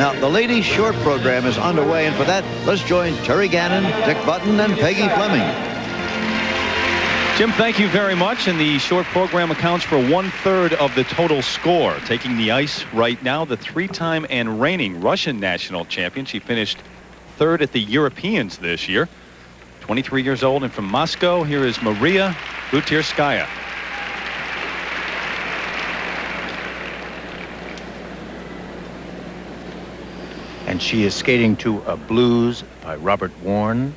Now, the ladies' short program is underway, and for that, let's join Terry Gannon, Dick Button, and Peggy Fleming. Jim, thank you very much. And the short program accounts for 1/3 of the total score. Taking the ice right now, the three-time and reigning Russian national champion. She finished 3rd at the Europeans this year. 23 years old and from Moscow. Here is Maria Butyrskaya. And she is skating to a Blues by Robert Warren.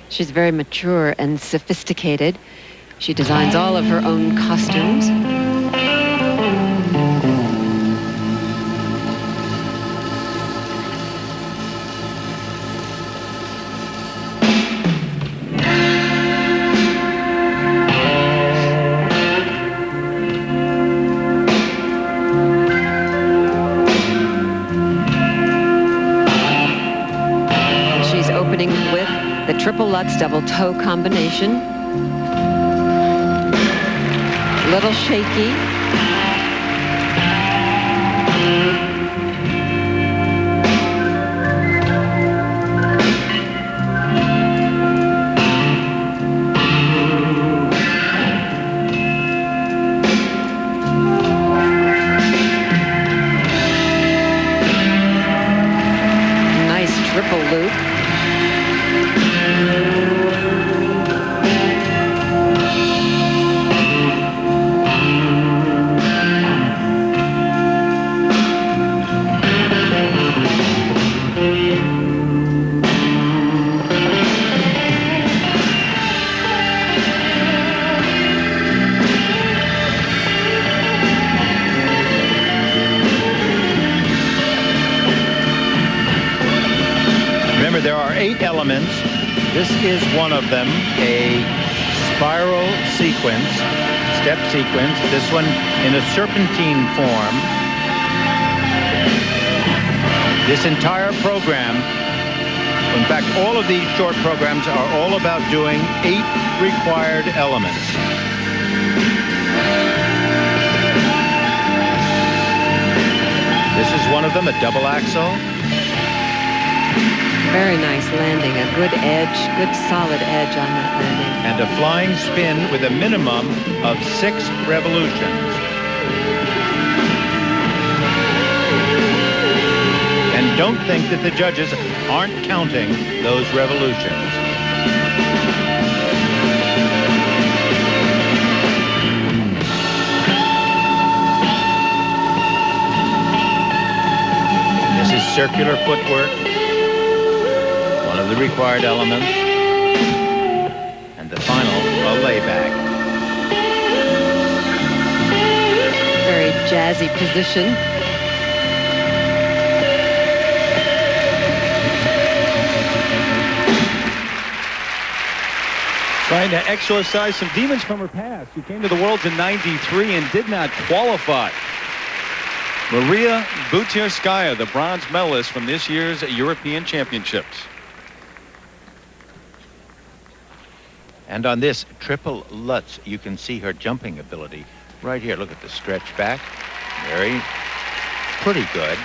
She's very mature and sophisticated. She designs all of her own costumes. She's opening with the triple Lutz double toe combination. Little shaky. Nice triple loop. There are 8 elements. This is one of them, a spiral sequence, step sequence. This one in a serpentine form. This entire program, in fact, all of these short programs are all about doing 8 required elements. This is one of them, a double axel. Very nice landing, a good edge, good solid edge on that landing. And a flying spin with a minimum of 6 revolutions. And don't think that the judges aren't counting those revolutions. This is circular footwork. One of the required elements. And the final, a layback. Very jazzy position. Trying to exorcise some demons from her past. She came to the Worlds in '93 and did not qualify. Maria Butyrskaya, the bronze medalist from this year's European Championships. And on this triple Lutz, you can see her jumping ability right here. Look at the stretch back. Pretty good.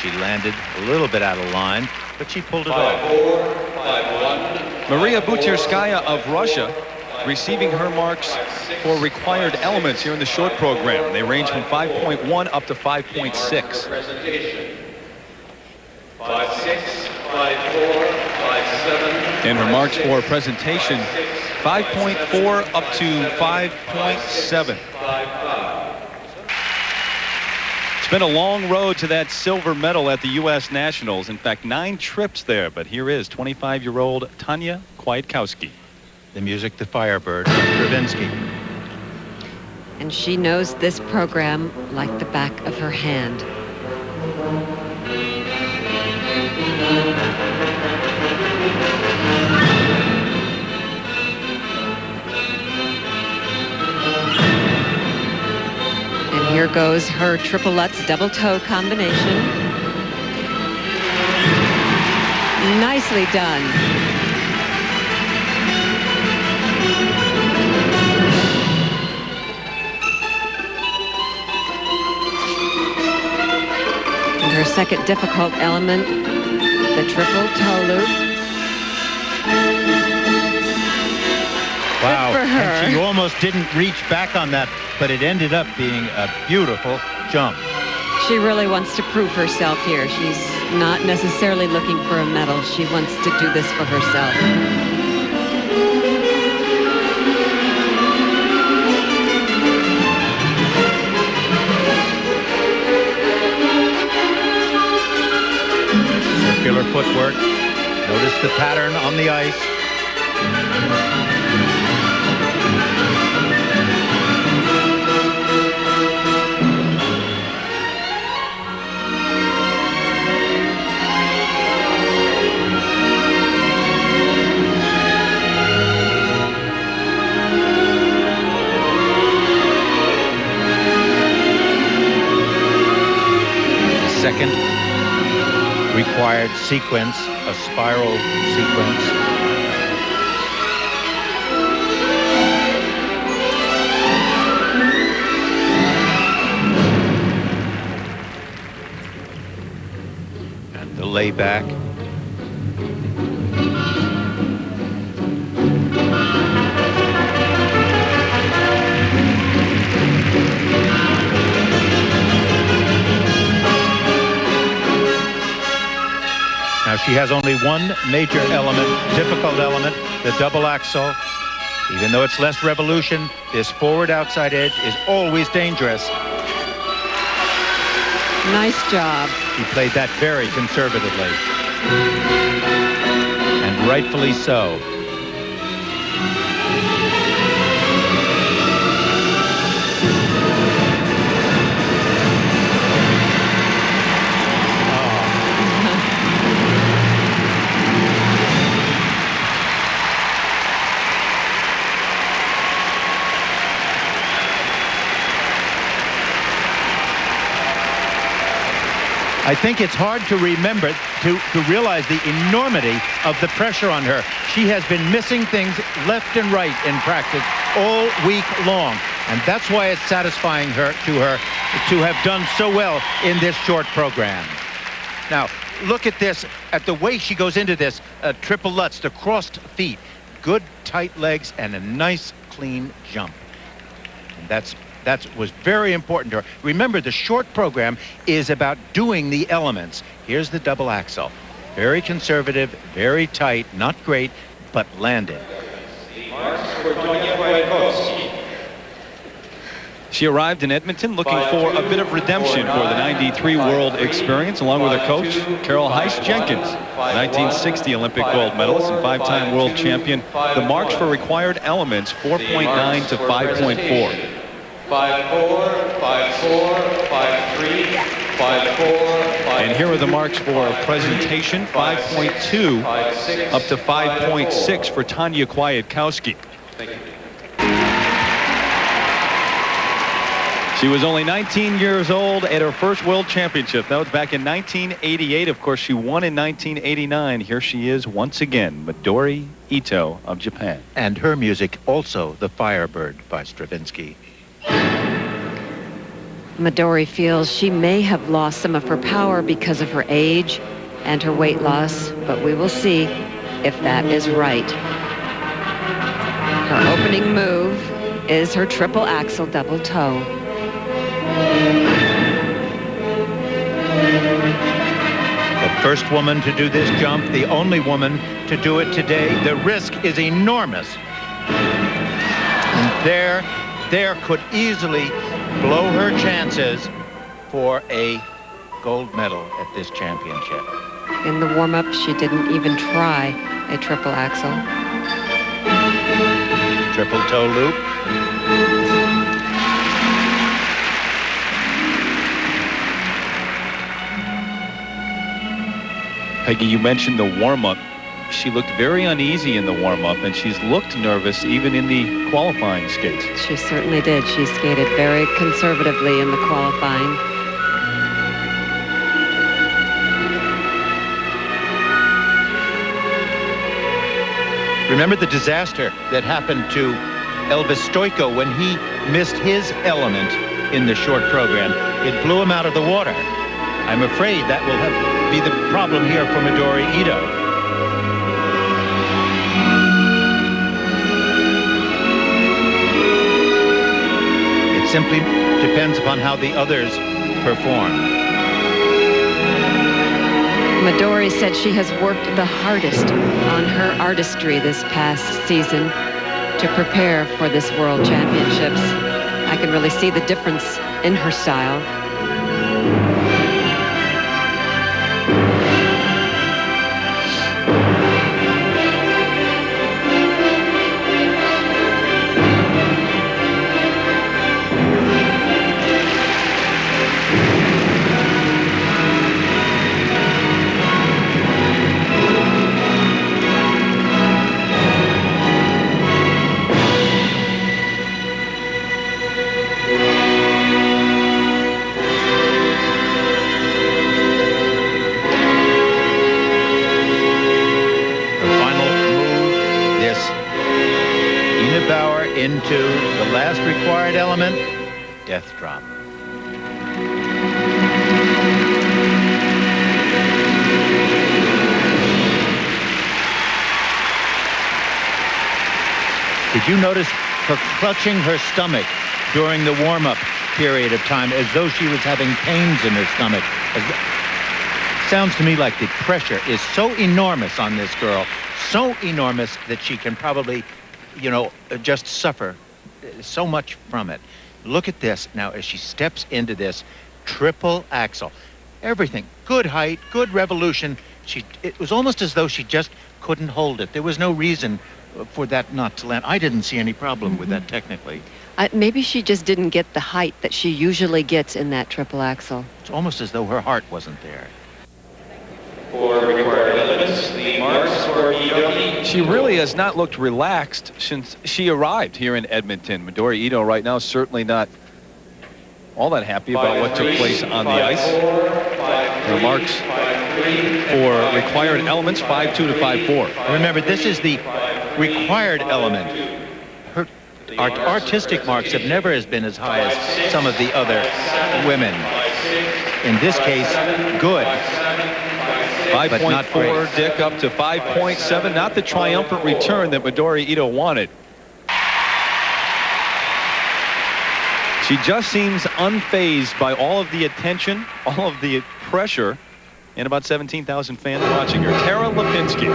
She landed a little bit out of line, but she pulled it off. 5-4, 5-1. Maria Butyrskaya of Russia receiving her marks for required elements here in the short program. They range from 5.1 up to 5.6. 5-6, 5-4, 5-7. And her marks for presentation, 5.4 up to 5.7. It's been a long road to that silver medal at the U.S. Nationals. In fact, 9 trips there, but here is 25-year-old Tonia Kwiatkowski. The music, the Firebird, Lipinski. And she knows this program like the back of her hand. And here goes her triple Lutz double toe combination. Nicely done. Her second difficult element, the triple toe loop. Wow, Good for her. and she almost didn't reach back on that, but it ended up being a beautiful jump. She really wants to prove herself here. She's not necessarily looking for a medal. She wants to do this for herself. Circular footwork. Notice the pattern on the ice. Second required sequence, a spiral sequence. And the layback. Now she has only one major element, difficult element, the double axel. Even though it's less revolution, this forward outside edge is always dangerous. Nice job. She played that very conservatively. And rightfully so. I think it's hard to remember, to realize the enormity of the pressure on her. She has been missing things left and right in practice all week long. And that's why it's satisfying to have done so well in this short program. Now, look at this, at the way she goes into this triple Lutz, the crossed feet. Good tight legs and a nice clean jump. And that was very important to her. Remember, the short program is about doing the elements. Here's the double axel. Very conservative, very tight, not great, but landed. Marks for Tonia Kwiatkowski. She arrived in Edmonton looking for a bit of redemption for the 93 World Experience, along with her coach, Carol Heiss-Jenkins, 1960 Olympic gold medalist and 5-time world champion. The marks for required elements, 4.9 to 5.4. 5-4, 5-4, 5-3, 5-4, and here are the marks for presentation, 5.2 up to 5.6 for Tanja Kwiatkowski. She was only 19 years old at her first World Championship. That was back in 1988. Of course, she won in 1989. Here she is once again, Midori Ito of Japan. And her music, also The Firebird by Stravinsky. Midori feels she may have lost some of her power because of her age and her weight loss, but we will see if that is right. Her opening move is her triple axel double toe. The first woman to do this jump, the only woman to do it today. The risk is enormous. And there could easily blow her chances for a gold medal at this championship. In the warm-up, she didn't even try a triple axel. Triple toe loop. Peggy, you mentioned the warm-up. She looked very uneasy in the warm-up, and she's looked nervous even in the qualifying skates. She certainly did. She skated very conservatively in the qualifying. Remember the disaster that happened to Elvis Stojko when he missed his element in the short program. It blew him out of the water. I'm afraid that will be the problem here for Midori Ito. It simply depends upon how the others perform. Midori said she has worked the hardest on her artistry this past season to prepare for this World Championships. I can really see the difference in her style. Into the last required element, death drop. Did you notice her clutching her stomach during the warm-up period of time as though she was having pains in her stomach? Sounds to me like the pressure is so enormous on this girl, so enormous that she can probably, you know, just suffer so much from it. Look at this now as she steps into this triple axel. Everything, good height, good revolution. It was almost as though she just couldn't hold it. There was no reason for that not to land. I didn't see any problem with that technically. Maybe she just didn't get the height that she usually gets in that triple axel. It's almost as though her heart wasn't there. For required elements, the marks for Ito. She really has not looked relaxed since she arrived here in Edmonton. Midori Ito right now certainly not all that happy about what took place on the ice. Her marks for required elements, 5.2 to 5.4. Remember, this is the required element. Her artistic marks have never been as high as some of the other women. In this case, good. 5.4, Dick, up to 5.7. Not the triumphant return that Midori Ito wanted. She just seems unfazed by all of the attention, all of the pressure, and about 17,000 fans watching her. Tara Lipinski.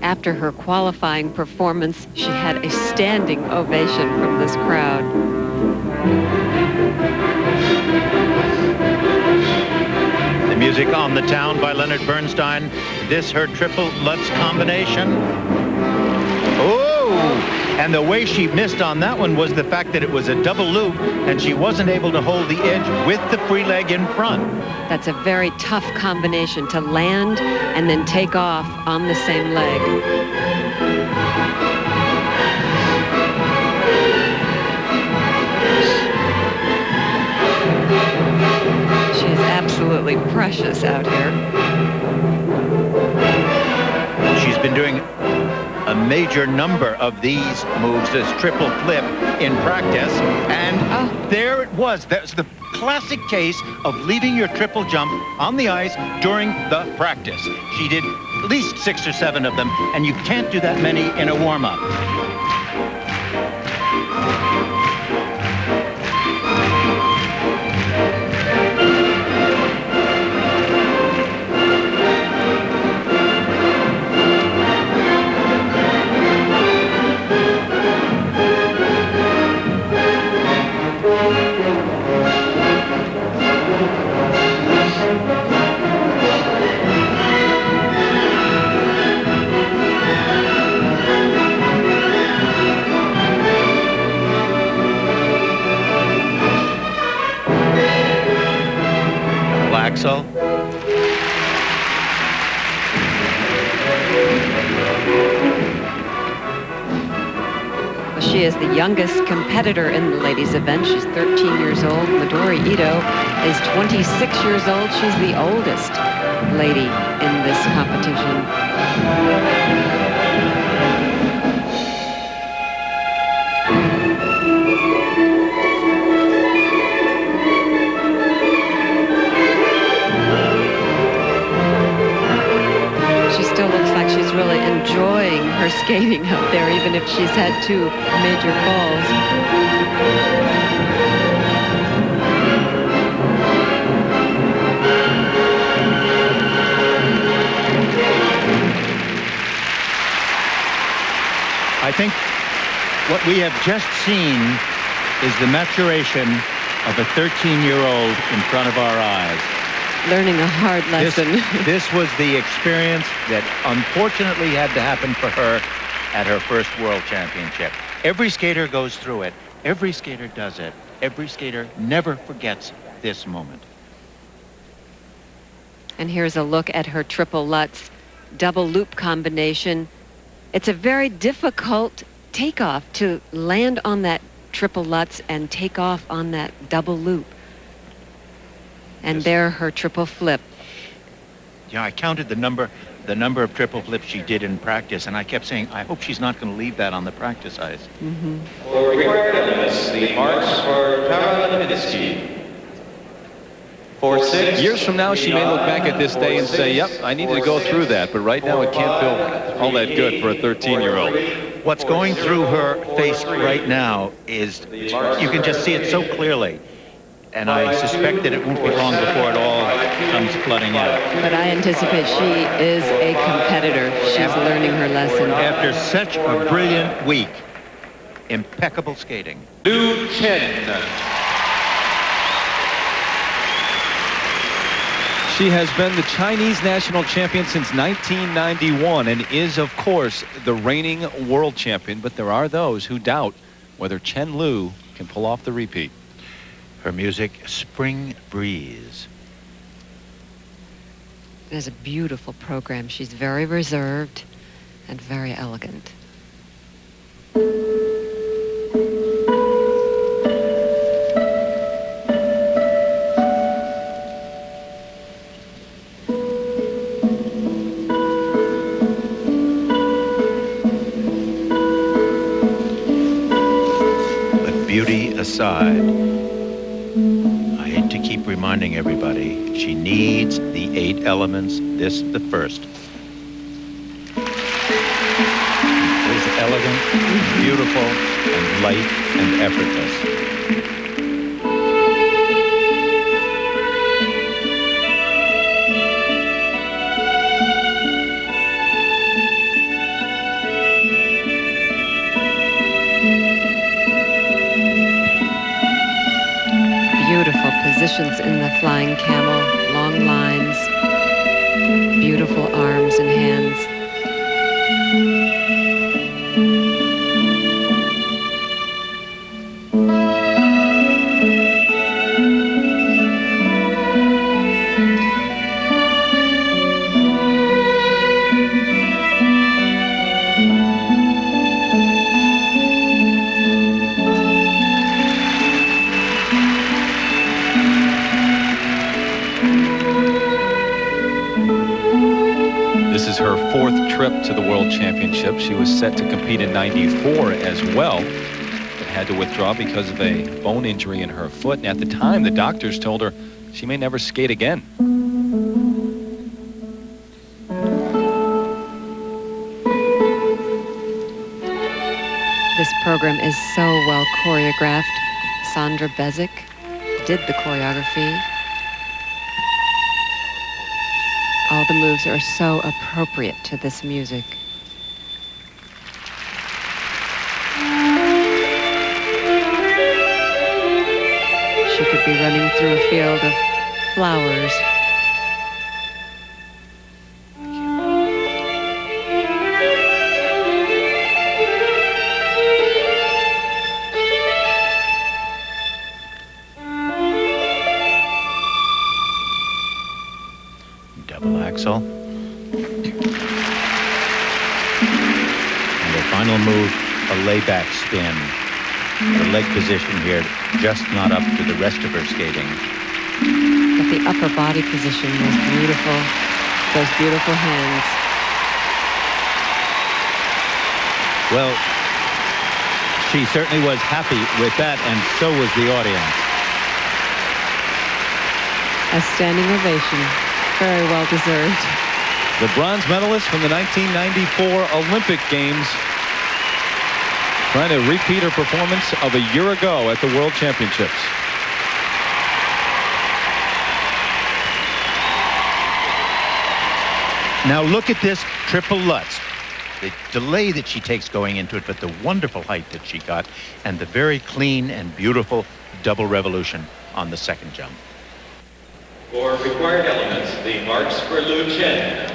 After her qualifying performance, she had a standing ovation from this crowd. The music on the town by Leonard Bernstein. This her triple Lutz combination. Oh! And the way she missed on that one was the fact that it was a double loop and she wasn't able to hold the edge with the free leg in front. That's a very tough combination to land and then take off on the same leg. She is absolutely precious out here. She's been doing a major number of these moves, this triple flip in practice, and there it was. That's the classic case of leaving your triple jump on the ice during the practice. She did at least 6 or 7 of them, and you can't do that many in a warm-up. Axel. Well, she is the youngest competitor in the ladies' event. She's 13 years old. Midori Ito is 26 years old. She's the oldest lady in this competition. her skating out there, even if she's had 2 major falls. I think what we have just seen is the maturation of a 13-year-old in front of our eyes. Learning a hard lesson. This was the experience that unfortunately had to happen for her at her first World Championship. Every skater goes through it. Every skater does it. Every skater never forgets this moment. And here's a look at her triple Lutz double loop combination. It's a very difficult takeoff to land on that triple Lutz and take off on that double loop. And there her triple flip. Yeah, I counted the number of triple flips she did in practice, and I kept saying, I hope she's not going to leave that on the practice ice. For required elements, the marks for Tara Lipinski. 4-6. Years from now, she may look back at this day and say, yep, I needed to go through that, but right now it can't feel all that good for a 13-year-old. What's going through her face right now is, you can just see it so clearly. And I suspect that it won't be long before it all comes flooding out. But I anticipate she is a competitor. She's learning her lesson. After such a brilliant week, impeccable skating. Lu Chen. She has been the Chinese national champion since 1991 and is, of course, the reigning world champion. But there are those who doubt whether Chen Lu can pull off the repeat. Her music, Spring Breeze. It is a beautiful program. She's very reserved and very elegant. But beauty aside, I hate to keep reminding everybody, she needs the 8 elements, this the first. It is elegant, beautiful, and light and effortless. Beautiful positions in the flying camel, long lines, beautiful arms and hands. This is her 4th trip to the World Championship. She was set to compete in '94 as well, but had to withdraw because of a bone injury in her foot. And at the time, the doctors told her she may never skate again. This program is so well choreographed. Sandra Bezic did the choreography. All the moves are so appropriate to this music. She could be running through a field of flowers. Axel. And the final move, a layback spin. Her leg position here, just not up to the rest of her skating. But the upper body position was beautiful. Those beautiful hands. Well, she certainly was happy with that, and so was the audience. A standing ovation. Very well deserved. The bronze medalist from the 1994 Olympic Games, trying to repeat her performance of a year ago at the World Championships. Now look at this triple Lutz. The delay that she takes going into it, but the wonderful height that she got, and the very clean and beautiful double revolution on the second jump. For required elements, the marks for Lu Chen.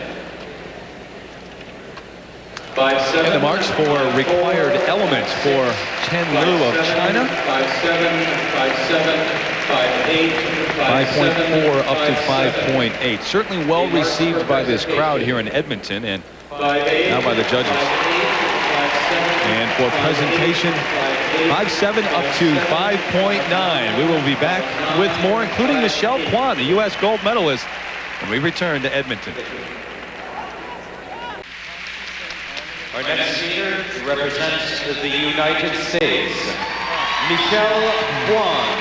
5-7. And the marks for required elements for Chen Lu of China. 5-7, 5-7, 5-8, 5.4 up to 5.8. Certainly well received by this crowd here in Edmonton and now by the judges. And for presentation, 5.7 up to 5.9. We will be back with more, including Michelle Kwan, the U.S. gold medalist, when we return to Edmonton. Our next speaker represents the United States, Michelle Kwan.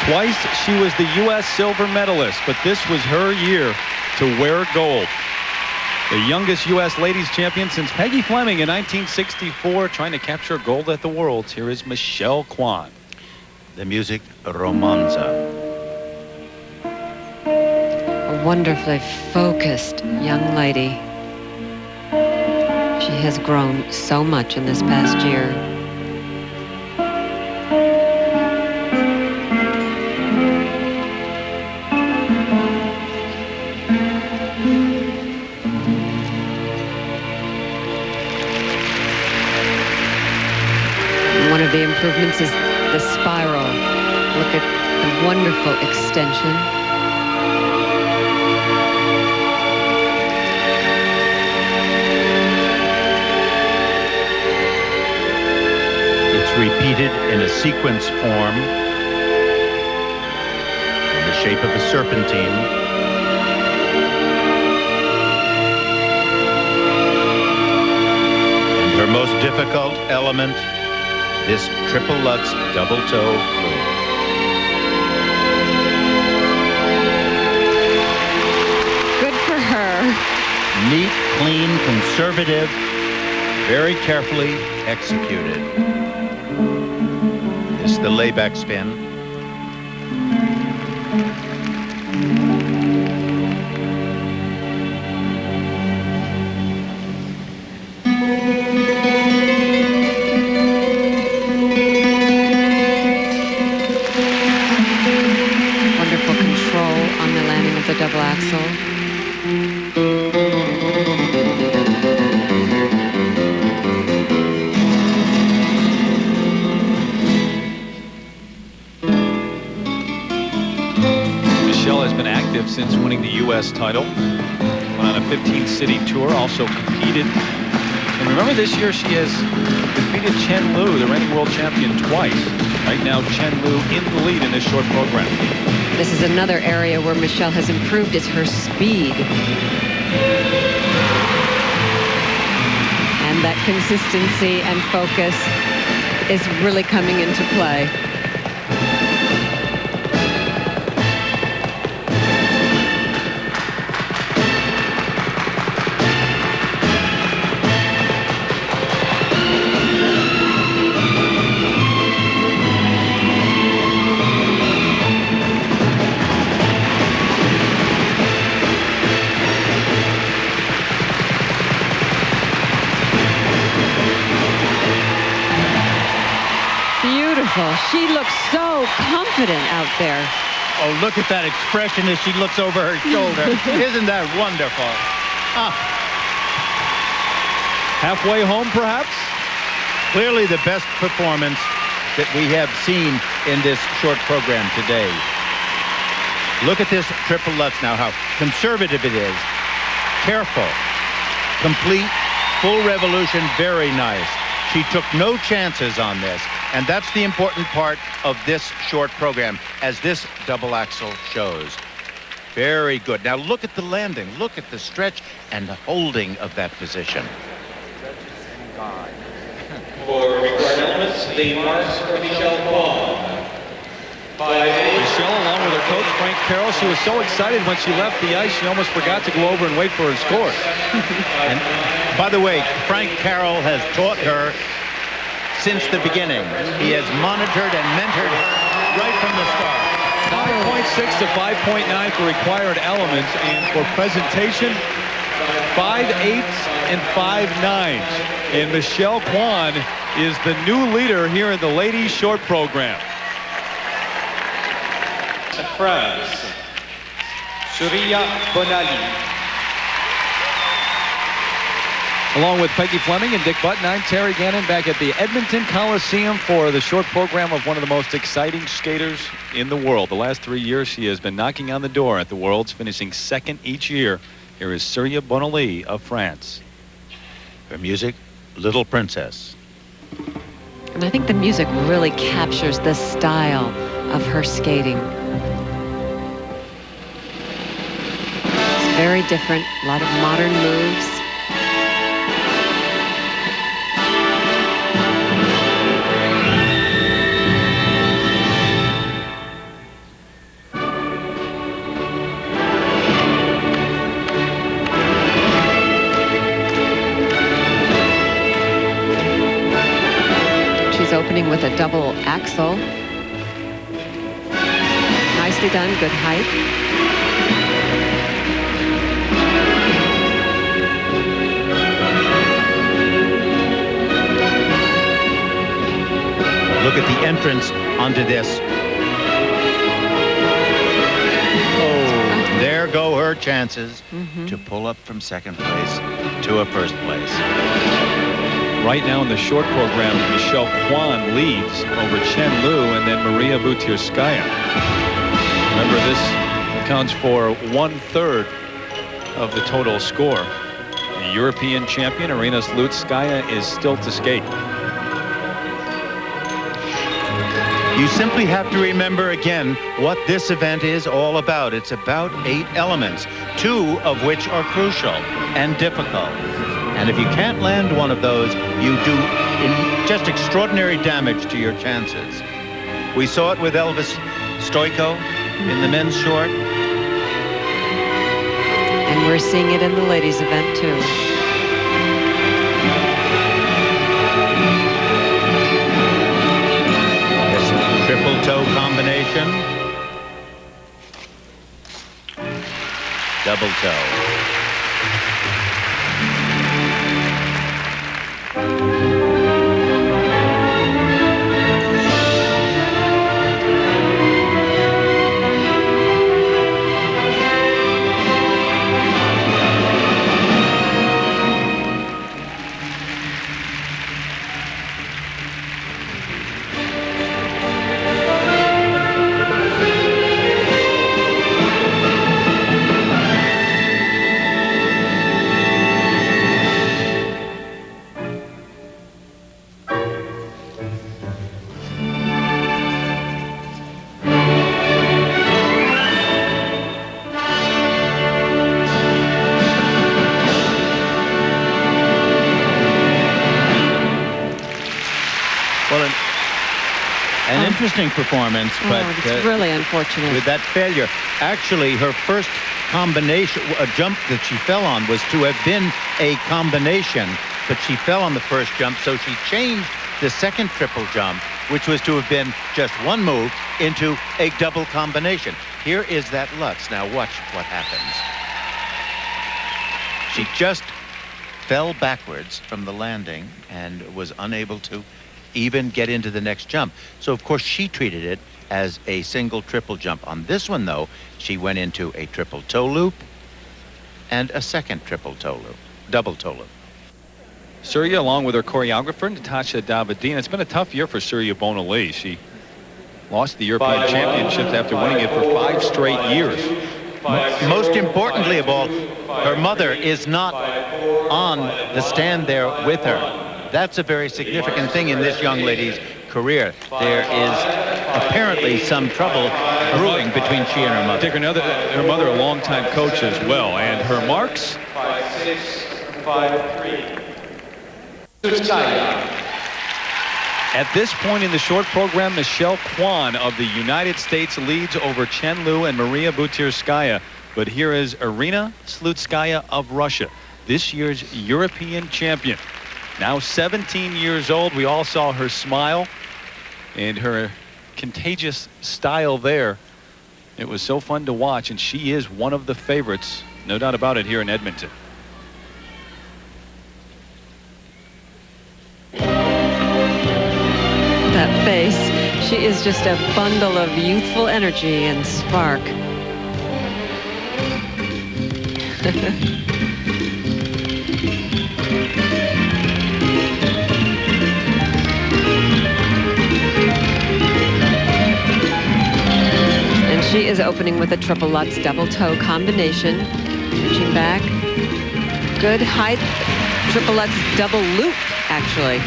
Twice she was the U.S. silver medalist, but this was her year to wear gold. The youngest U.S. ladies champion since Peggy Fleming in 1964, trying to capture gold at the Worlds. Here is Michelle Kwan. The music, Romanza. A wonderfully focused young lady. She has grown so much in this past year. One of the improvements is the spiral. Look at the wonderful extension. Repeated in a sequence form in the shape of a serpentine. And her most difficult element, this triple Lutz double toe floor. Good for her. Neat, clean, conservative, very carefully executed. This is the layback spin. Wonderful control on the landing of the double axel. Since winning the U.S. title, went on a 15-city tour, also competed. And remember, this year she has defeated Chen Lu, the reigning world champion, twice. Right now, Chen Lu in the lead in this short program. This is another area where Michelle has improved, is her speed. And that consistency and focus is really coming into play. She looks so confident out there. Oh, look at that expression as she looks over her shoulder. Isn't that wonderful? Ah. Halfway home, perhaps? Clearly the best performance that we have seen in this short program today. Look at this triple Lutz now, how conservative it is. Careful, complete, full revolution, very nice. She took no chances on this. And that's the important part of this short program, as this double axel shows. Very good. Now look at the landing. Look at the stretch and the holding of that position. For required elements, the marks for Michelle Kwan. Michelle, along with her coach, Frank Frank Carroll. She was so excited when she left the ice, she almost forgot to go over and wait for her score. And by the way, Frank Carroll has taught her since the beginning. He has monitored and mentored her right from the start. 5.6 to 5.9 for required elements, and for presentation, 5.8s and 5.9s. And Michelle Kwan is the new leader here in the ladies short program. France, Surya Bonaly. Along with Peggy Fleming and Dick Button, I'm Terry Gannon back at the Edmonton Coliseum for the short program of one of the most exciting skaters in the world. The last 3 years she has been knocking on the door at the Worlds, finishing second each year. Here is Surya Bonaly of France. Her music, Little Princess. And I think the music really captures the style of her skating. It's very different, a lot of modern moves. Opening with a double axel. Nicely done, good height. Look at the entrance onto this. Oh, there go her chances to pull up from second place to a first place. Right now in the short program, Michelle Kwan leads over Chen Lu and then Maria Butyrskaya. Remember, this accounts for 1/3 of the total score. The European champion, Irina Slutskaya, is still to skate. You simply have to remember again what this event is all about. It's about 8 elements, 2 of which are crucial and difficult. And if you can't land one of those, you do just extraordinary damage to your chances. We saw it with Elvis Stoico in the men's short. And we're seeing it in the ladies' event, too. This triple toe combination. Double toe. An interesting performance, but it's really unfortunate. With that failure. Actually, her first combination, a jump that she fell on, was to have been a combination, but she fell on the first jump, so she changed the second triple jump, which was to have been just one move, into a double combination. Here is that Lutz. Now watch what happens. She just fell backwards from the landing and was unable to even get into the next jump. So of course she treated it as a single triple jump. On this one though, she went into a triple toe loop and a second triple toe loop, double toe loop. Surya, along with her choreographer, Natasha Davidina. It's been a tough year for Surya Bonaly. She lost the European Championships after winning it for 5 straight years. Most importantly of all, her mother is not on the stand there with her. That's a very significant thing in this young lady's career. There is apparently some trouble brewing between she and her mother. Her mother, a longtime coach as well. And her marks? 5-6, 5-3. Slutskaya. At this point in the short program, Michelle Kwan of the United States leads over Chen Lu and Maria Butyrskaya. But here is Irina Slutskaya of Russia, this year's European champion. Now 17 years old. We all saw her smile and her contagious style there. It was so fun to watch, and she is one of the favorites, no doubt about it, here in Edmonton. That face, she is just a bundle of youthful energy and spark. And she is opening with a triple Lutz double toe combination. Reaching back. Good height. Triple Lutz double loop, actually.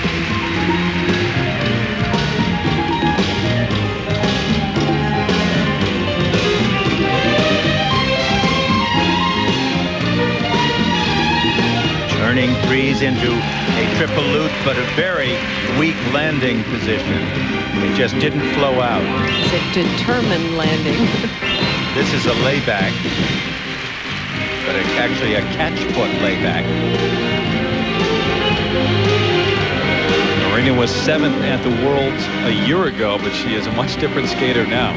Turning threes into a triple loop, but a very weak landing position. It just didn't flow out. It's a determined landing. This is a layback, but actually a catch foot layback. Irina was 7th at the Worlds a year ago, but she is a much different skater now.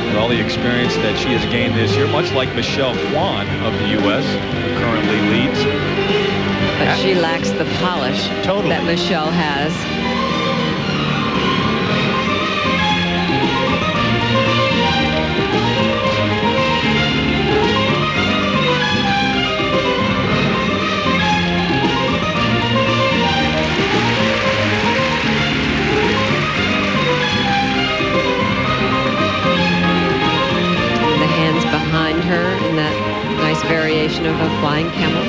With all the experience that she has gained this year, much like Michelle Kwan of the U.S., who currently leads. But she lacks the polish that Michelle has. The hands behind her in that nice variation of a flying camel.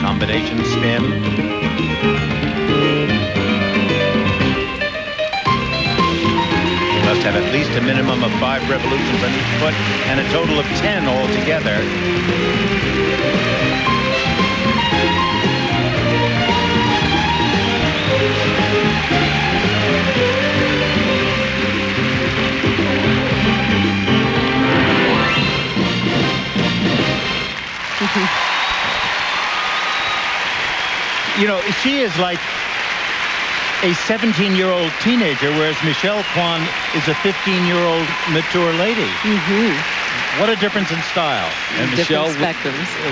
Combination spin. Must have at least a minimum of 5 revolutions on each foot and a total of 10 altogether. You know, she is like a 17-year-old teenager, whereas Michelle Kwan is a 15-year-old mature lady. What a difference in style. And Michelle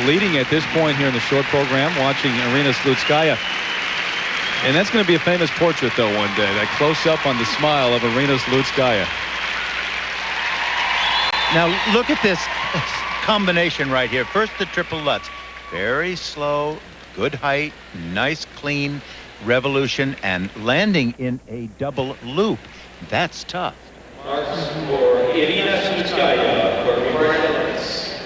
leading at this point here in the short program, watching Irina Slutskaya. And that's going to be a famous portrait, though, one day. That close-up on the smile of Irina Slutskaya. Now, look at this combination right here. First, the triple Lutz. Very slow. Good height, nice clean revolution, and landing in a double loop. That's tough. Marks for Irina Slutskaya for required elements.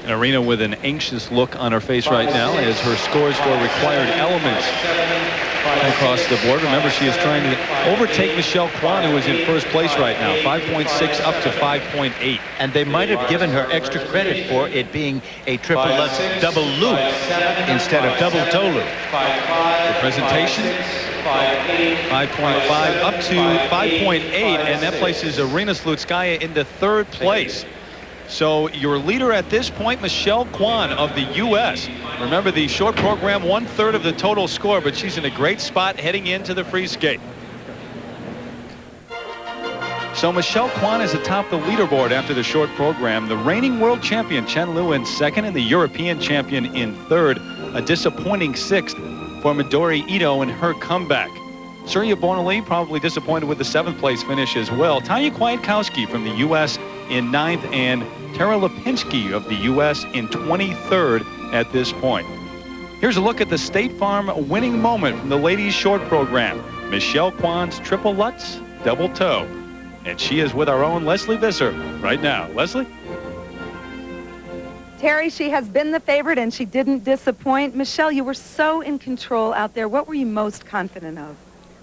And Irina with an anxious look on her face right now as her scores for required elements across the board. Remember, she is trying to overtake Michelle Kwan, who is in first place right now, 5.6 up to 5.8. And they might have given her extra credit for it being a triple Lutz double loop instead of double toe loop. The presentation, 5.5 up to 5.8, and that places Irina Slutskaya into 3rd place. So your leader at this point, Michelle Kwan of the U.S. Remember, the short program, 1/3 of the total score, but she's in a great spot heading into the free skate. So Michelle Kwan is atop the leaderboard after the short program. The reigning world champion, Chen Lu, in 2nd, and the European champion in 3rd. A disappointing 6th for Midori Ito in her comeback. Surya Bonaly probably disappointed with the 7th place finish as well. Tonia Kwiatkowski from the U.S. in 9th, and Tara Lipinski of the U.S. in 23rd at this point. Here's a look at the State Farm winning moment from the ladies' short program. Michelle Kwan's triple Lutz double toe. And she is with our own Leslie Visser right now. Leslie? Terry, she has been the favorite, and she didn't disappoint. Michelle, you were so in control out there. What were you most confident of?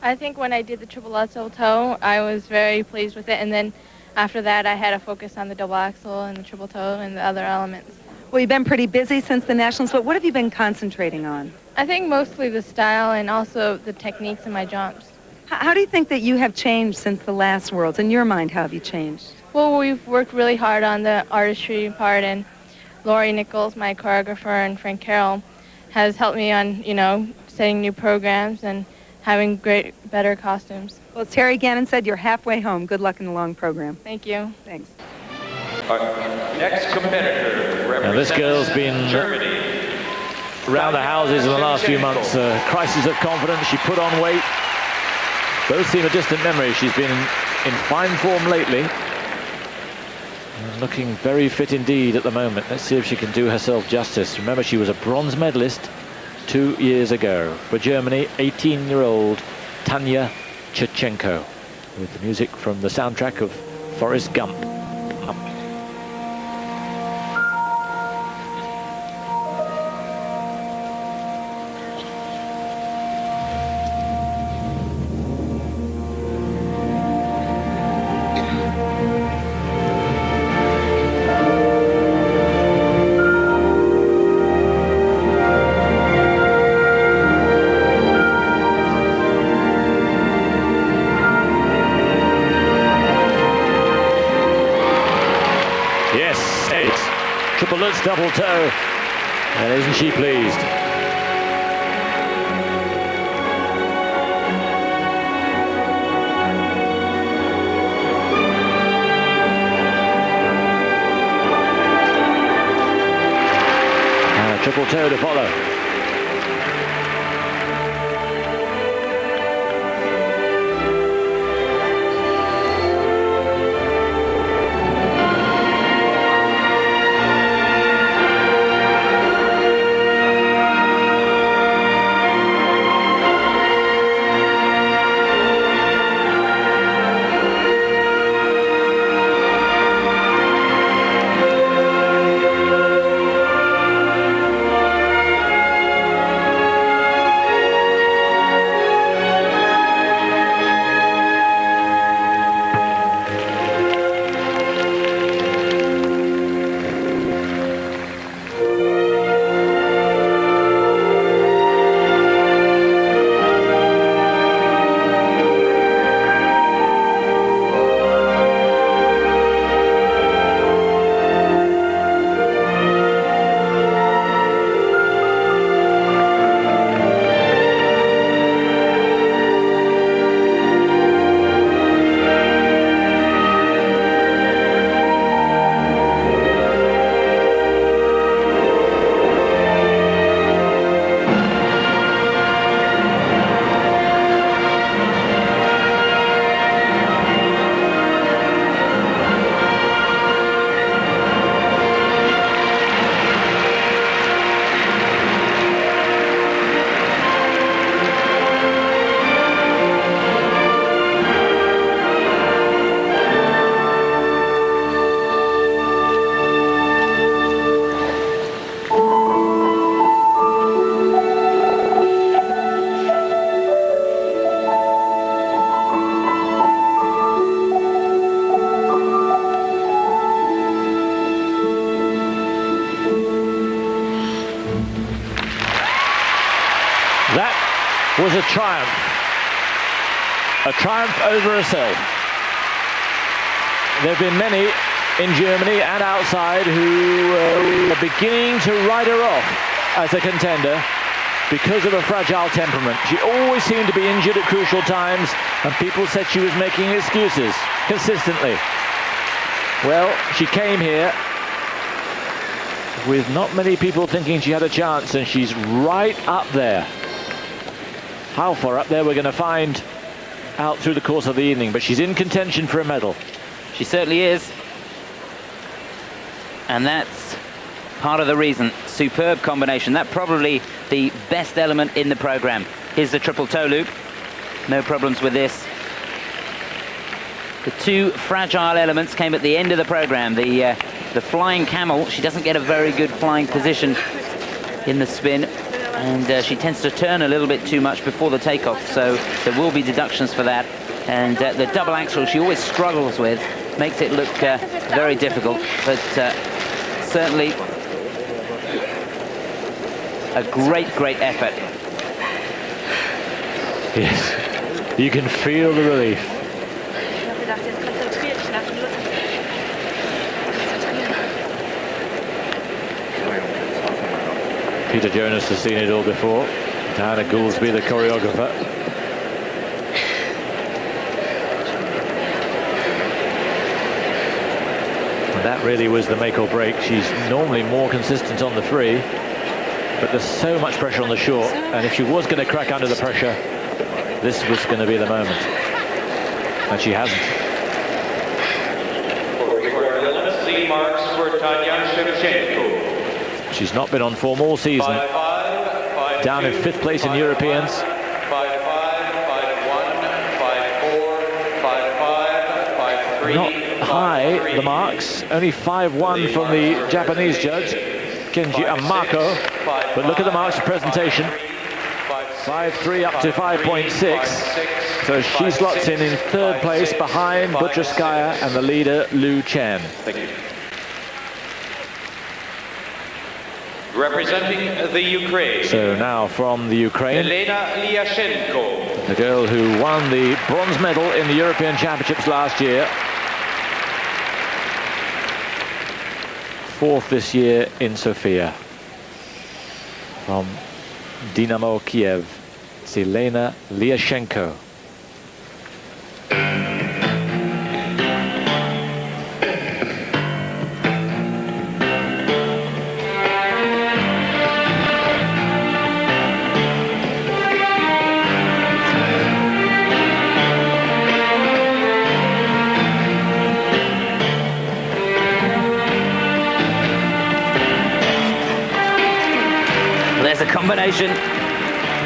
I think when I did the triple axel toe, I was very pleased with it. And then after that, I had to focus on the double axel and the triple toe and the other elements. Well, you've been pretty busy since the Nationals, but what have you been concentrating on? I think mostly the style and also the techniques in my jumps. How do you think that you have changed since the last Worlds? In your mind, how have you changed? Well, we've worked really hard on the artistry part, and Laurie Nichols, my choreographer, and Frank Carroll has helped me on, you know, setting new programs and having better costumes. Well, as Terry Gannon said, you're halfway home. Good luck in the long program. Thank you. Thanks. Our next competitor Now this girl's been Germany. around the houses in the last few months. Crisis of confidence. She put on weight. Both seem a distant memory. She's been in fine form lately. And looking very fit indeed at the moment. Let's see if she can do herself justice. Remember, she was a bronze medalist 2 years ago. For Germany, 18-year-old Tanja Szewczenko, with the music from the soundtrack of Forrest Gump. Double toe, and isn't she pleased? And a triple toe to follow. Was a triumph over herself. There have been many in Germany and outside who are beginning to write her off as a contender because of a fragile temperament. She always seemed to be injured at crucial times, and people said she was making excuses consistently. Well, she came here with not many people thinking she had a chance, and she's right up there. How far up there we're going to find out through the course of the evening, but she's in contention for a medal. She certainly is. And that's part of the reason. Superb combination. That's probably the best element in the program. Here's the triple toe loop. No problems with this. The two fragile elements came at the end of the program. The flying camel, she doesn't get a very good flying position in the spin, and she tends to turn a little bit too much before the takeoff, so there will be deductions for that. And the double axel she always struggles with, makes it look very difficult, but certainly a great effort. Yes, you can feel the relief. Peter Jonas has seen it all before. Diana Gouldsby, the choreographer. And that really was the make or break. She's normally more consistent on the free, but there's so much pressure on the short, and if she was going to crack under the pressure, this was going to be the moment. And she hasn't. Lead marks for Tanja Szewczenko. She's not been on form all season. 5-5, 5-2, down in 5th place in Europeans. 5-5, 5-1, 5-4, 5-5, 5-3. Not high, the marks. Only 5-1 from the Japanese judge, Kenji Amako. But look at the marks of presentation. 5-3 up to 5.6. So she slots in 3rd place behind Butyrskaya and the leader, Lu Chen. Thank you. Representing the Ukraine. So now from the Ukraine, Elena Liashenko. the girl who won the bronze medal in the European Championships last year. 4th this year in Sofia. From Dynamo Kiev, it's Elena Liashenko. Combination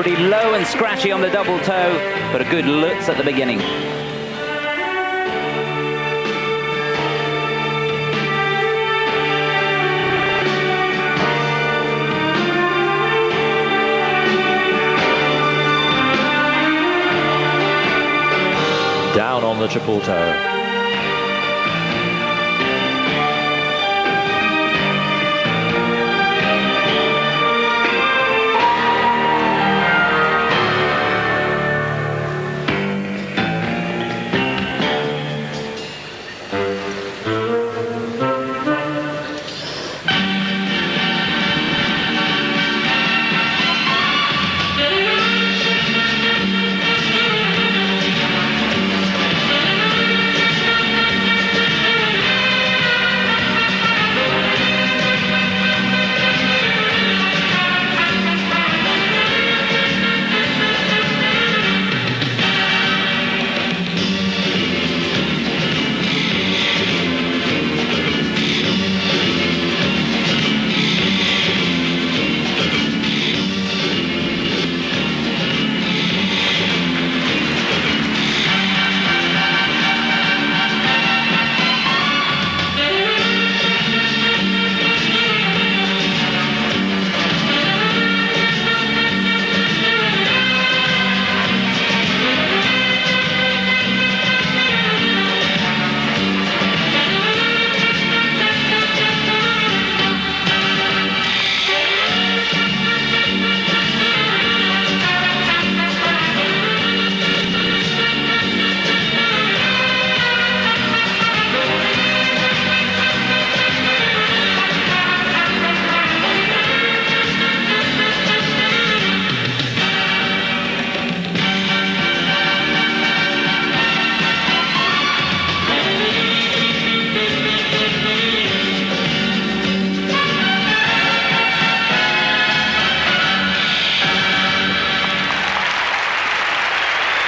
pretty low and scratchy on the double toe, but a good lutz at the beginning. Down on the triple toe.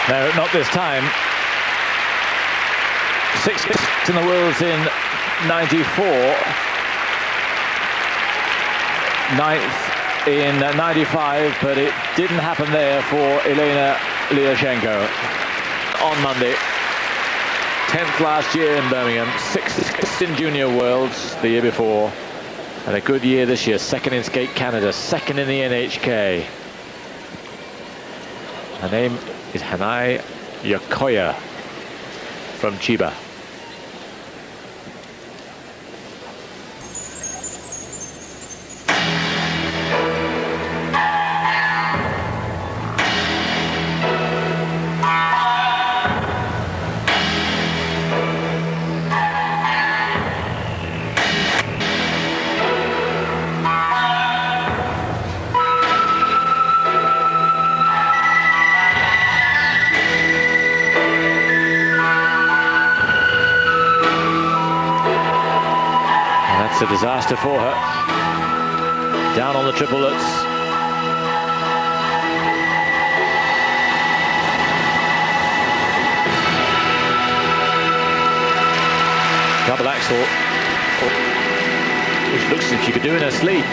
No, not this time. 6th in the Worlds in 94. 9th in 95, but it didn't happen there for Elena Liashenko. On Monday, 10th last year in Birmingham, 6th in Junior Worlds the year before, and a good year this year. 2nd in Skate Canada, 2nd in the NHK. Her name is Hanae Yokoya from Chiba. It's a disaster for her. Down on the triplets. Double axel, which looks as if she could do in her sleep.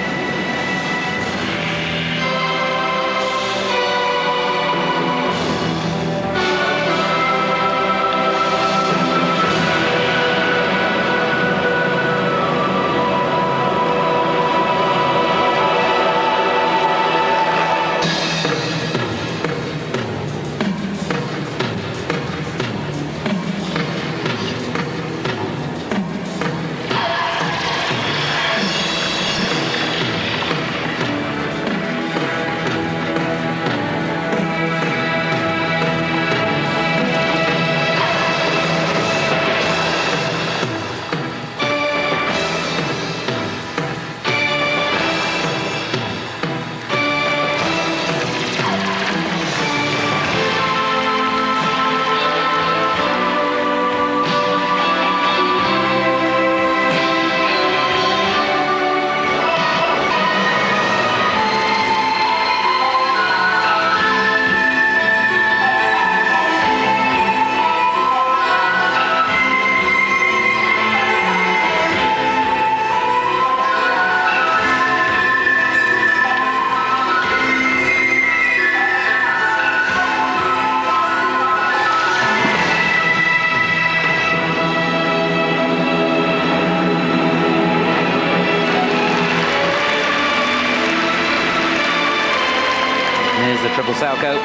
Salchow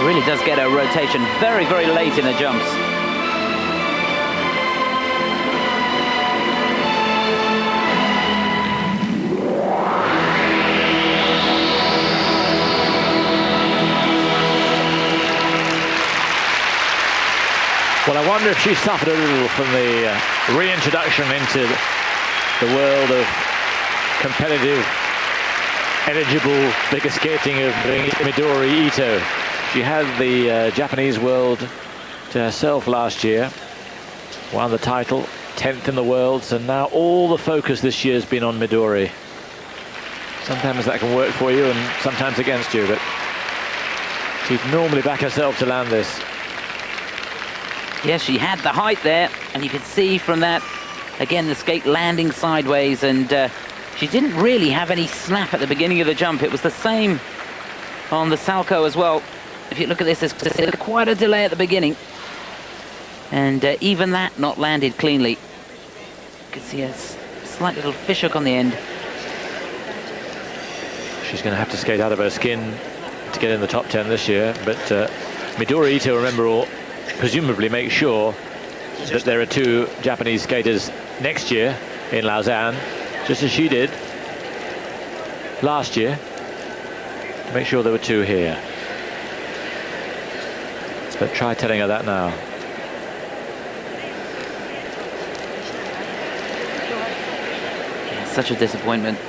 really does get a rotation very, very late in the jumps. Well, I wonder if she suffered a little from the reintroduction into the world of competitive eligible figure skating of Midori Ito. She had the Japanese world to herself last year, won the title, 10th in the worlds, and now all the focus this year has been on Midori. Sometimes that can work for you and sometimes against you, but she'd normally back herself to land this. Yes, she had the height there, and you could see from that, again, the skate landing sideways, and she didn't really have any snap at the beginning of the jump. It was the same on the Salchow as well. If you look at this, there's quite a delay at the beginning. And even that not landed cleanly. You can see a slight little fishhook on the end. She's going to have to skate out of her skin to get in the top 10 this year. But Midori Ito, remember, will presumably make sure that there are 2 Japanese skaters next year in Lausanne, just as she did last year. Make sure there were 2 here. But try telling her that now. Yeah, such a disappointment.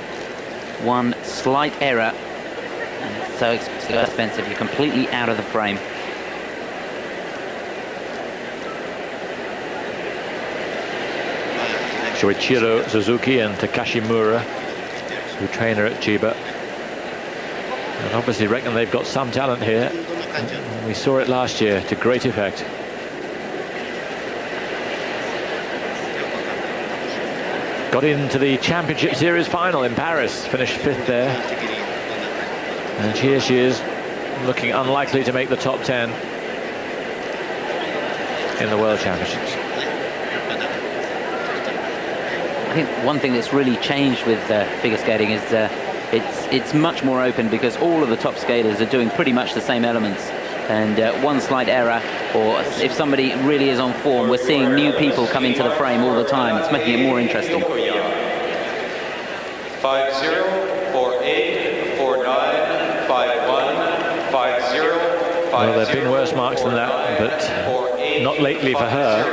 One slight error, and it's so expensive. You're completely out of the frame. Shoichiro Suzuki and Takashi Mura, who train her at Chiba, and obviously reckon they've got some talent here. And we saw it last year to great effect. Got into the Championship Series final in Paris, finished 5th there, and here she is, looking unlikely to make the top 10. in the World Championships. I think one thing that's really changed with figure skating is it's much more open, because all of the top skaters are doing pretty much the same elements. And one slight error, or if somebody really is on form, we're seeing new people come into the frame all the time. It's making it more interesting. 5-0, 4-8, 4-9, 5-1, 5-0, 5-0. Well, there have been worse marks than that, but not lately for her.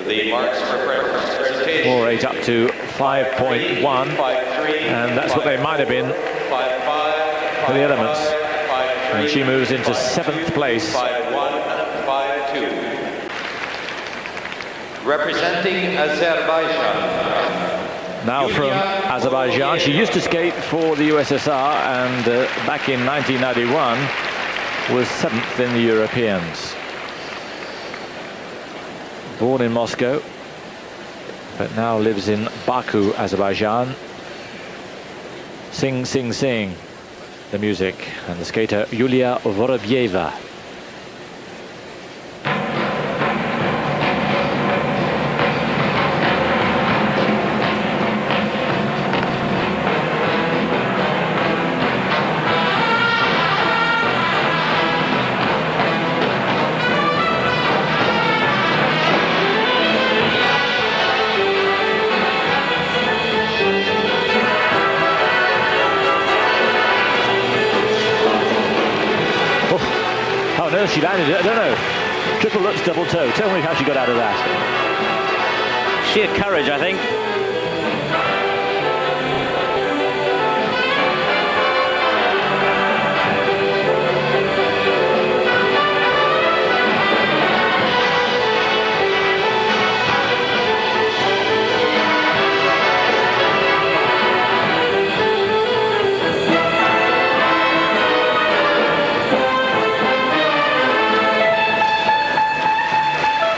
The marks for presentation. 4-8 up to 5.1, and that's what they might have been for the elements. And she moves into 7th place. 5-1, 5-2. Representing Azerbaijan. Now from Azerbaijan. She used to skate for the USSR, and back in 1991 was 7th in the Europeans. Born in Moscow, but now lives in Baku, Azerbaijan. Sing, sing, sing, the music, and the skater Yulia Vorobieva. She landed it, I don't know. Triple Lutz, double toe. Tell me how she got out of that. Sheer courage, I think.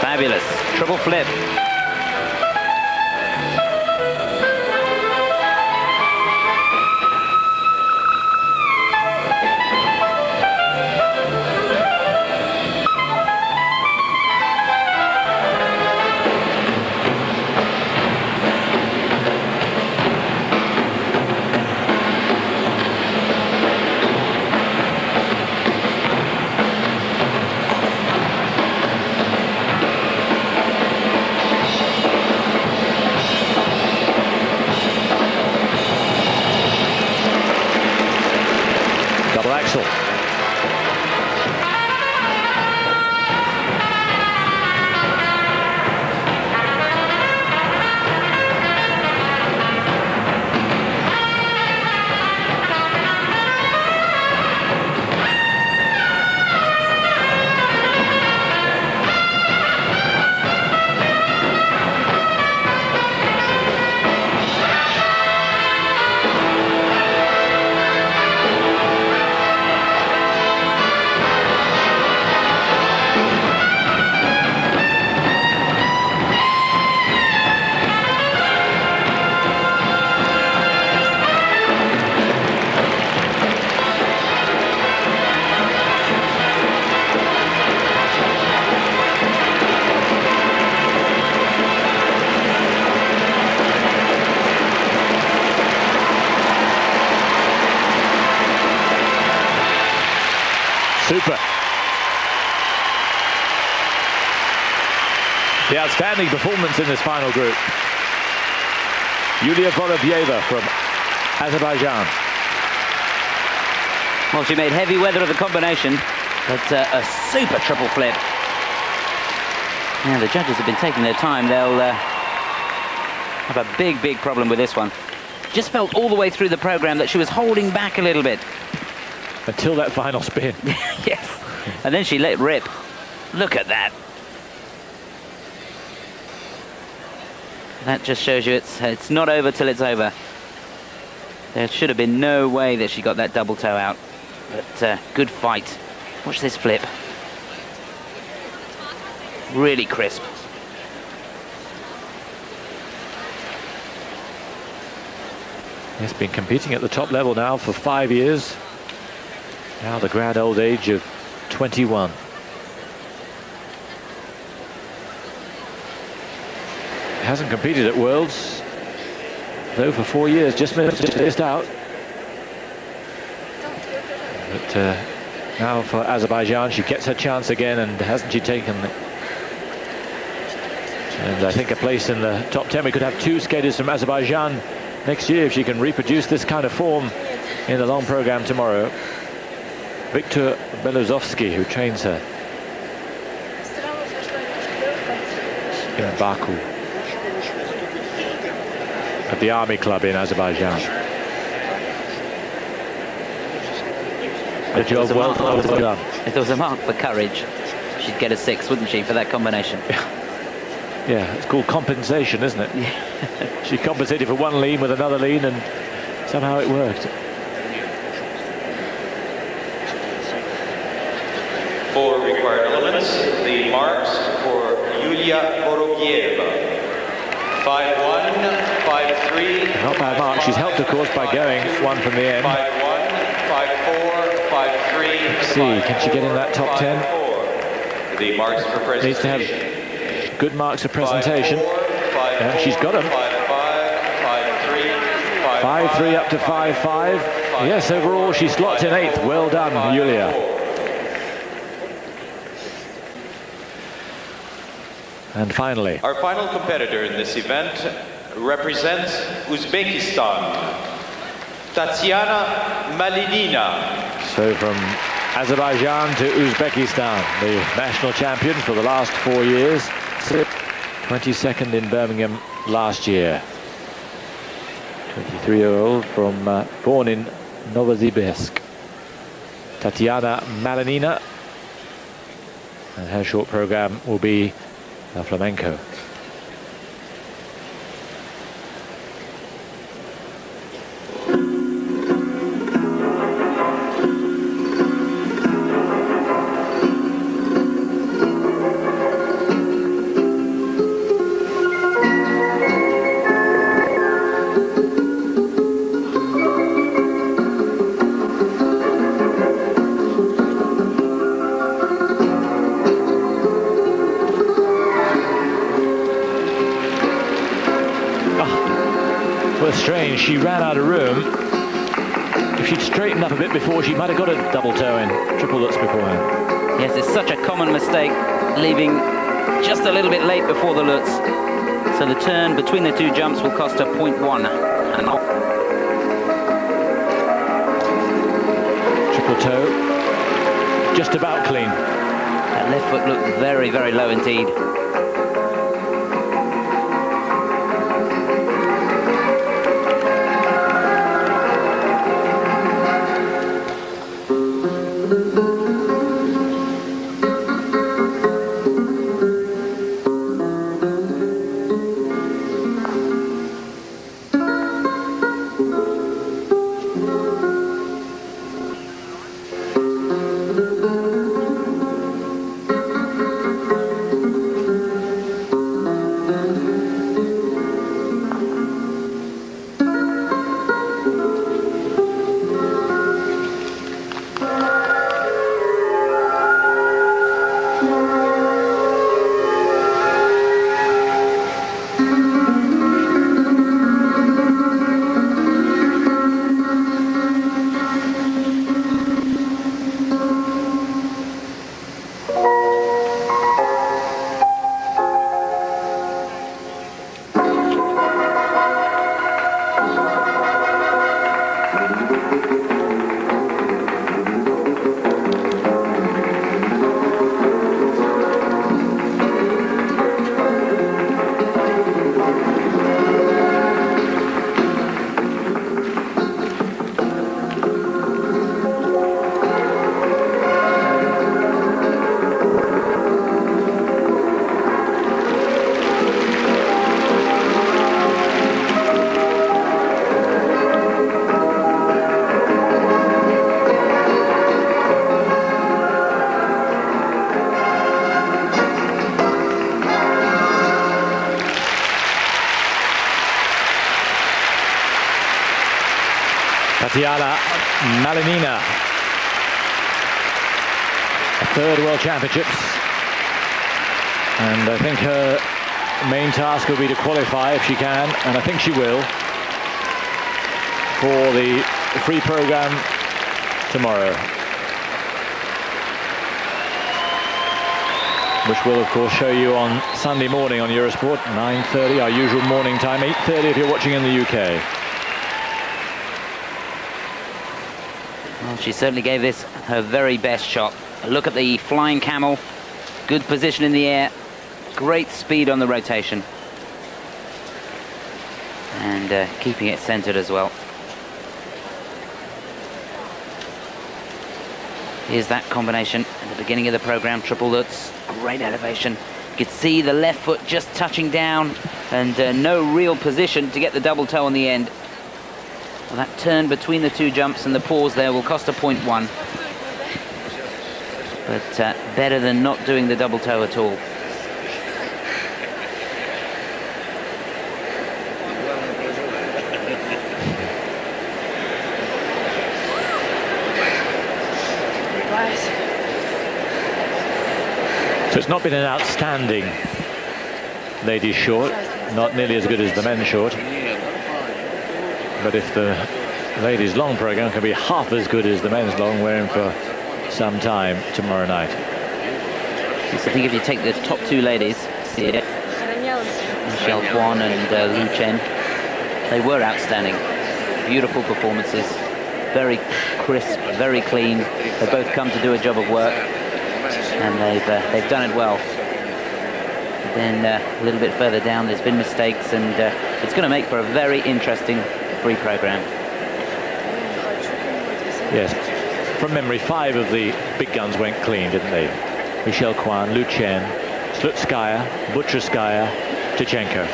Fabulous. Triple flip. Super. The outstanding performance in this final group. Yulia Vorobieva from Azerbaijan. Well, she made heavy weather of the combination, but a super triple flip. Now, the judges have been taking their time. They'll have a big, big problem with this one. Just felt all the way through the program that she was holding back a little bit. Until that final spin. Yes. And then she let it rip. Look at that. That just shows you it's not over till it's over. There should have been no way that she got that double toe out. But good fight. Watch this flip. Really crisp. He's been competing at the top level now for 5 years. Now the grand old age of 21. hasn't competed at Worlds, though for 4 years, just missed out. But now for Azerbaijan, she gets her chance again, and hasn't she taken it? And I think a place in the top 10. We could have 2 skaters from Azerbaijan next year if she can reproduce this kind of form in the long program tomorrow. Viktor Belozovsky, who trains her in Baku at the Army Club in Azerbaijan. If there was a mark for courage, she'd get a 6, wouldn't she, for that combination? Yeah, it's called compensation, isn't it? Yeah. She compensated for one lean with another lean, and somehow it worked. 4 required elements. The marks for Yulia Vorobieva. 5-1, 5-3. Not bad mark. She's helped, of course, by going 1 from the end. 5-1, 5-4, 5-3. See, can she get in that top 10? The marks for presentation. Needs to have good marks for presentation. And she's got them. 5-3 up to 5-5. Yes, overall she slots in 8th. Well done, Yulia. And finally, our final competitor in this event represents Uzbekistan, Tatiana Malinina. So from Azerbaijan to Uzbekistan, the national champion for the last 4 years. 22nd in Birmingham last year. 23-year-old from born in Novosibirsk. Tatiana Malinina, and her short program will be flamenco. Strange, she ran out of room. If she'd straightened up a bit before, she might have got a double toe in, triple lutz beforehand. Yes, it's such a common mistake, leaving just a little bit late before the lutz. So the turn between the 2 jumps will cost her 0.1. And triple toe, just about clean. That left foot looked very, very low indeed. Tatiana Malinina, a 3rd World Championships, and I think her main task will be to qualify if she can, and I think she will, for the free program tomorrow, which we'll of course show you on Sunday morning on Eurosport, 9:30, our usual morning time, 8:30 if you're watching in the UK. Well, she certainly gave this her very best shot. A look at the flying camel, good position in the air, great speed on the rotation, and keeping it centered as well. Here's that combination at the beginning of the program, triple Lutz, great elevation. You could see the left foot just touching down, and no real position to get the double toe on the end. Well, that turn between the two jumps and the pause there will cost a 0.1. But better than not doing the double toe at all. So it's not been an outstanding ladies short, not nearly as good as the men's short. But if the ladies long program can be half as good as the men's long, we're in for some time tomorrow night. I think if you take the top two ladies, Michelle Kwan and Lu Chen, they were outstanding. Beautiful performances, very crisp, very clean. They both come to do a job of work, and they've done it well. Then a little bit further down, there's been mistakes, and it's going to make for a very interesting free program. Yes, from memory, 5 of the big guns went clean, didn't they? Michelle Kwan, Lu Chen, Slutskaya, Butyrskaya, Szewczenko.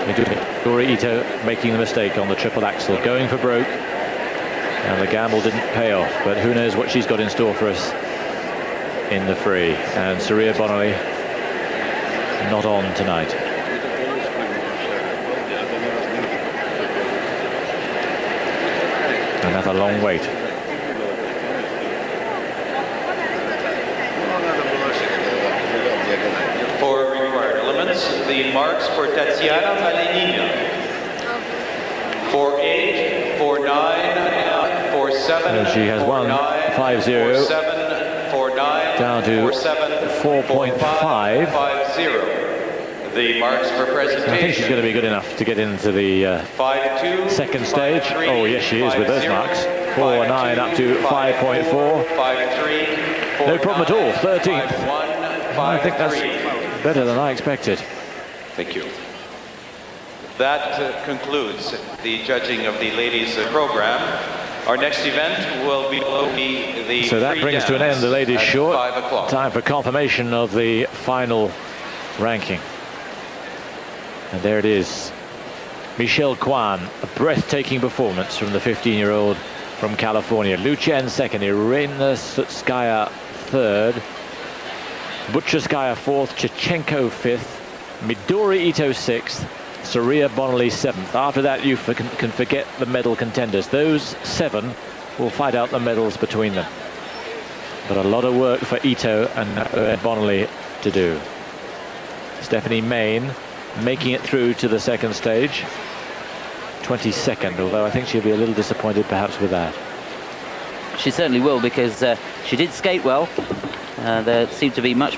Midori Ito making the mistake on the triple axel, going for broke, and the gamble didn't pay off. But who knows what she's got in store for us in the free. And Surya Bonaly not on tonight. Another long wait. For required elements, the marks for Tatiana Malinina. 4-8, 4-9, 4-7. And she has won 5-0. 4-9, down to 4.5. 5-0. The marks for presentation. I think she's going to be good enough to get into the 5-2, second stage. Oh yes, she is with those marks. 4.9 up to 5.4. 5-3. No problem at all. 13th. 5-1, I think that's 5-3. better than I expected. Thank you. That concludes the judging of the ladies' program. Our next event will be the So that brings to an end the ladies' short. 5 o'clock. Time for confirmation of the final ranking. And there it is. Michelle Kwan, a breathtaking performance from the 15-year-old from California. Lu Chen second, Irina Slutskaya third, Butyrskaya fourth, Szewczenko fifth, Midori Ito sixth, Surya Bonaly seventh. After that, you can forget the medal contenders. Those 7 will fight out the medals between them. But a lot of work for Ito and Bonaly to do. Stephanie Main making it through to the second stage. 22nd, although I think she'll be a little disappointed perhaps with that. She certainly will, because she did skate well. There seemed to be much